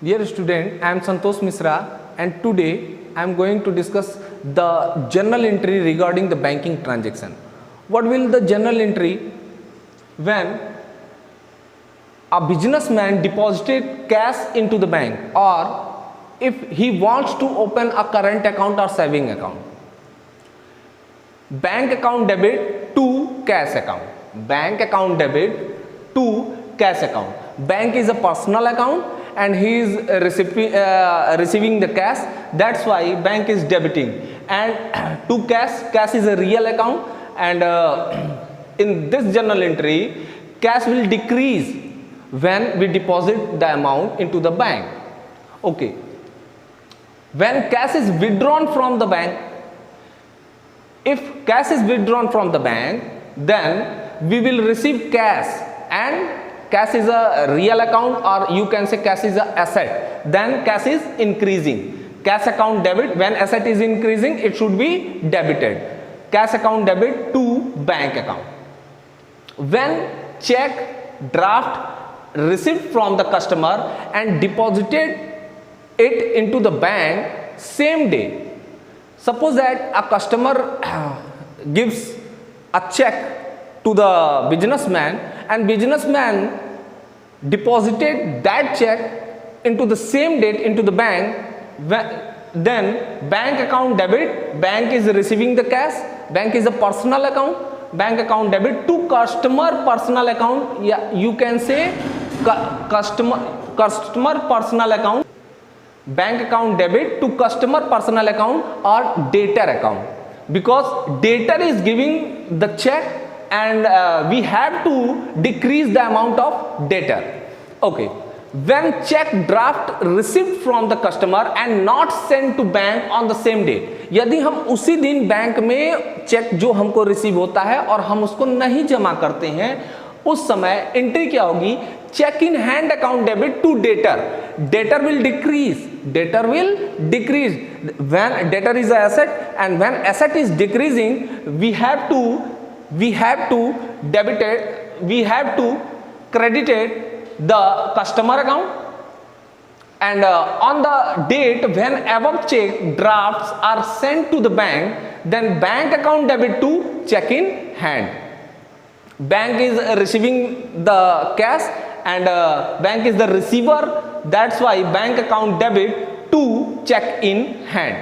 Dear student, I am Santosh Misra and today I am going to discuss the journal entry regarding the banking transaction. What will the journal entry when a businessman deposited cash into the bank or if he wants to open a current account or saving account? Bank account debit to cash account. Bank account debit to cash account. Bank is a personal account and he is receiving the cash. That's why bank is debiting. And to cash is a real account. And in this journal entry, cash will decrease when we deposit the amount into the bank. Okay. When cash is withdrawn from the bank, if cash is withdrawn from the bank, then we will receive cash, and cash is a real account, or you can say cash is an asset. Then cash is increasing. Cash account debit, when asset is increasing, it should be debited. Cash account debit to bank account. When check, draft received from the customer and deposited it into the bank same day. Suppose that a customer gives a check to the businessman and businessman deposited that check into the same date into the bank, then bank account debit, bank is receiving the cash, bank is a personal account, bank account debit to customer personal account, yeah, you can say customer personal account. Bank account debit to customer personal account or debtor account, because debtor is giving the check and we have to decrease the amount of debtor. Okay. When check draft received from the customer and not sent to bank on the same date, यदि हम उसी दिन bank में check जो हमको receive होता है और हम उसको नहीं जमा करते हैं, उस समय एंट्री क्या होगी? Cheque in hand account debit to debtor. Debtor will decrease. Debtor will decrease when debtor is an asset, and when asset is decreasing, we have to credit the customer account, and on the date when above check drafts are sent to the bank, then bank account debit to check in hand. Bank is receiving the cash and bank is the receiver. That's why bank account debit to check in hand.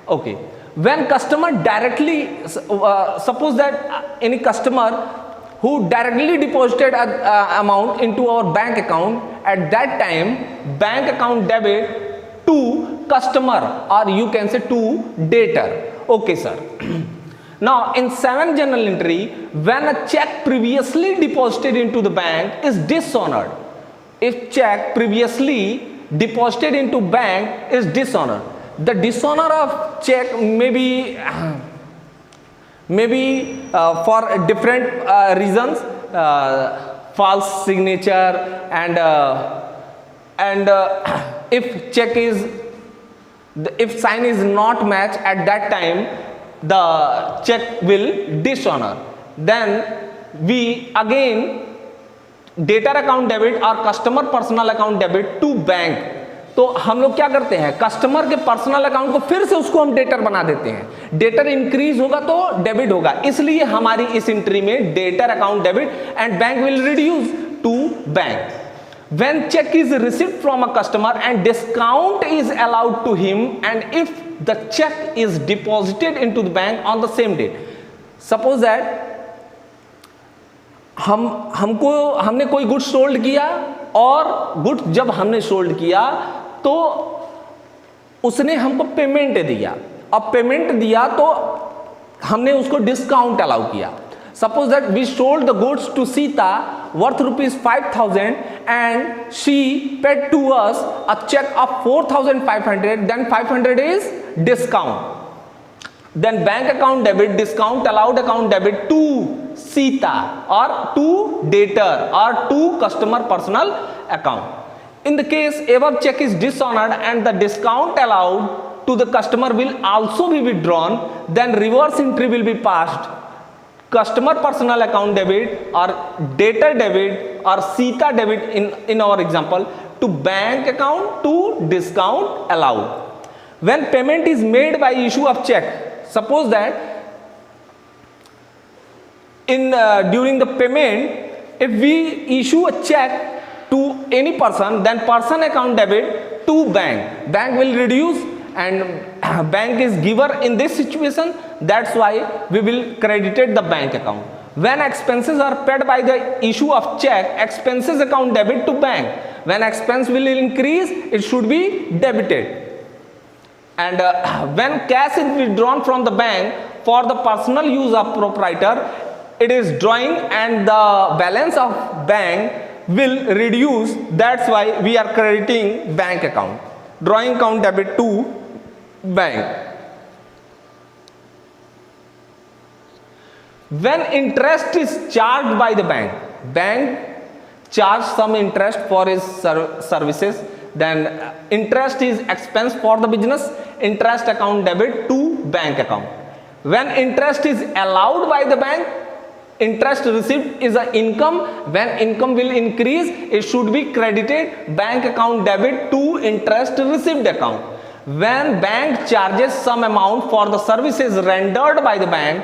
Okay. When customer directly, suppose that any customer who directly deposited amount into our bank account, at that time bank account debit to customer, or you can say to debtor. Okay, sir. Now in 7th journal entry, when a check previously deposited into the bank is dishonored. If check previously deposited into bank is dishonored, the dishonor of check may be for different reasons, false signature, and if check is, if sign is not matched, at that time the check will dishonor. Then we again debtor account debit और customer personal account debit to bank. तो हम लोग क्या करते हैं, customer के personal account को फिर से उसको हम डेटर बना देते हैं. डेटर इंक्रीज होगा तो डेबिट होगा, इसलिए हमारी इस एंट्री में debtor account debit and bank will reduce to bank. When cheque is received from a customer and discount is allowed to him, and if the cheque is deposited into the bank on the same date. Suppose that हमने कोई goods sold किया, और goods जब हमने sold किया तो उसने हमको पेमेंट दिया. अब पेमेंट दिया तो हमने उसको डिस्काउंट अलाउ किया. Suppose that we sold the goods to Sita worth ₹5,000 and she paid to us a check of 4,500, then 500 is discount. Then bank account debit, discount allowed account debit to Sita or to debtor or to customer personal account. In the case above check is dishonored and the discount allowed to the customer will also be withdrawn, then reverse entry will be passed. Customer personal account debit or debtor debit or Sita debit in our example to bank account to discount allowed. When payment is made by issue of check, suppose that during the payment, if we issue a check to any person, then person account debit to bank will reduce, and bank is giver in this situation. That's why we will credited the bank account. When expenses are paid by the issue of check, expenses account debit to bank. When expense will increase, it should be debited. And when cash is withdrawn from the bank for the personal use of proprietor, it is drawing and the balance of bank will reduce. That's why we are crediting bank account. Drawing account debit to bank. When interest is charged by the bank charge some interest for his services, then interest is expense for the business, interest account debit to bank account. When interest is allowed by the bank, interest received is an income. When income will increase, it should be credited bank account debit to interest received account. When bank charges some amount for the services rendered by the bank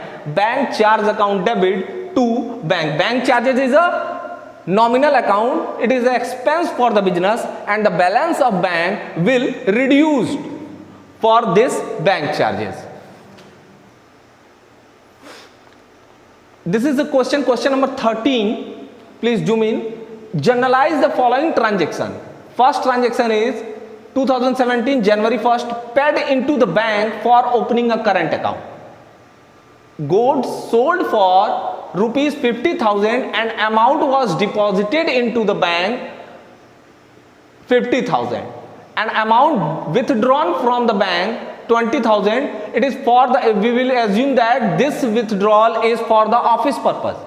charge account debit to bank. Bank charges is a nominal account, it is an expense for the business, and the balance of bank will reduce for this bank charges. This is the question number 13. Please zoom in. Generalize the following transaction. First transaction is 2017 January 1st, paid into the bank for opening a current account. Goods sold for rupees 50,000 and amount was deposited into the bank 50,000, and amount withdrawn from the bank 20,000. It is for the, we will assume that this withdrawal is for the office purpose.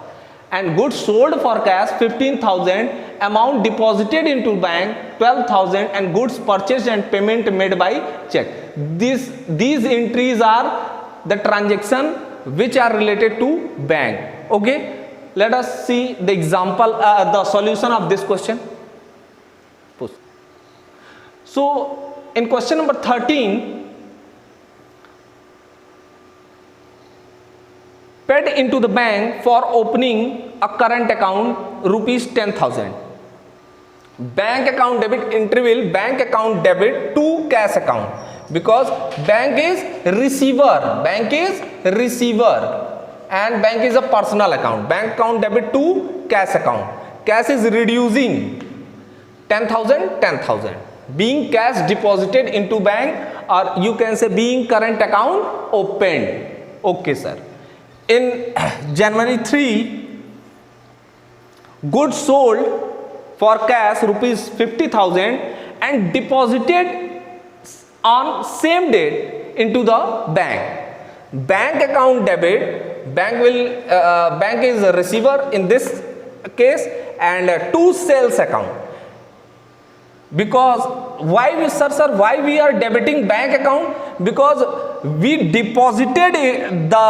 And goods sold for cash 15,000, amount deposited into bank 12,000, and goods purchased and payment made by check. These entries are the transaction which are related to bank. Okay, let us see the example, the solution of this question. So in question number 13, paid into the bank for opening a current account rupees 10,000. Bank account debit entry will bank account debit to cash account, because bank is receiver, and bank is a personal account. Bank account debit to cash account. Cash is reducing 10,000 being cash deposited into bank, or you can say being current account opened. Okay sir. In January 3, goods sold for cash rupees 50,000 and deposited on same date into the bank. Bank account debit, bank is a receiver in this case, and to sales account. Because why we are debiting bank account? Because we deposited the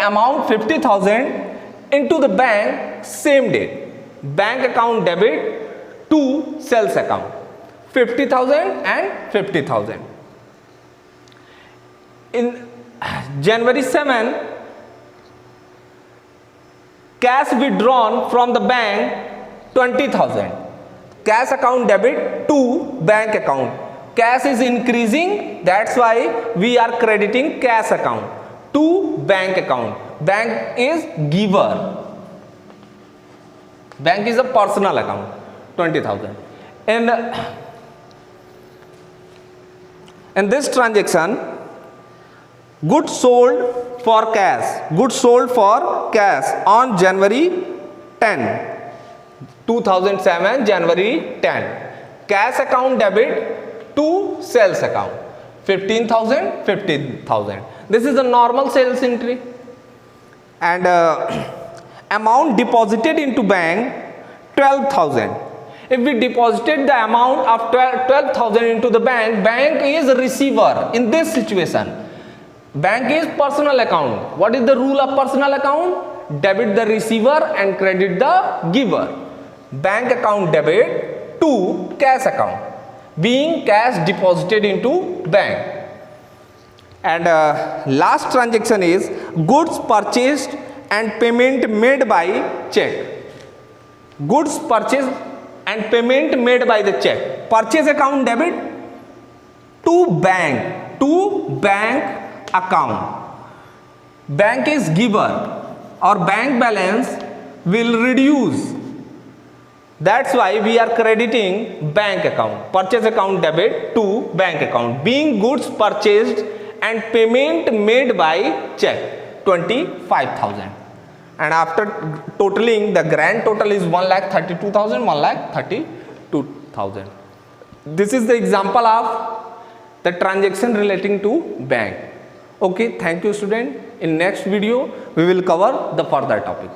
amount 50,000 into the bank same date. Bank account debit to sales account 50,000 and 50,000. In January 7, cash withdrawn from the bank 20,000. Cash account debit to bank account. Cash is increasing, that's why we are crediting cash account to bank account. Bank is giver. Bank is a personal account, 20,000. In this transaction, goods sold for cash on January 10, 2007, January 10. Cash account debit to sales account 15,000. This is a normal sales entry. And amount deposited into bank 12,000. If we deposited the amount of 12,000 into the bank is a receiver. In this situation, bank is personal account. What is the rule of personal account? Debit the receiver and credit the giver. Bank account debit to cash account, being cash deposited into bank. And last transaction is goods purchased and payment made by check. Goods purchased and payment made by the check. Purchase account debit to bank account. Bank is giver, or bank balance will reduce. That's why we are crediting bank account. Purchase account debit to bank account, being goods purchased and payment made by check, 25,000. And after totaling, the grand total is 1,32,000, 1,32,000. This is the example of the transaction relating to bank. Okay, thank you student. In next video we will cover the further topic.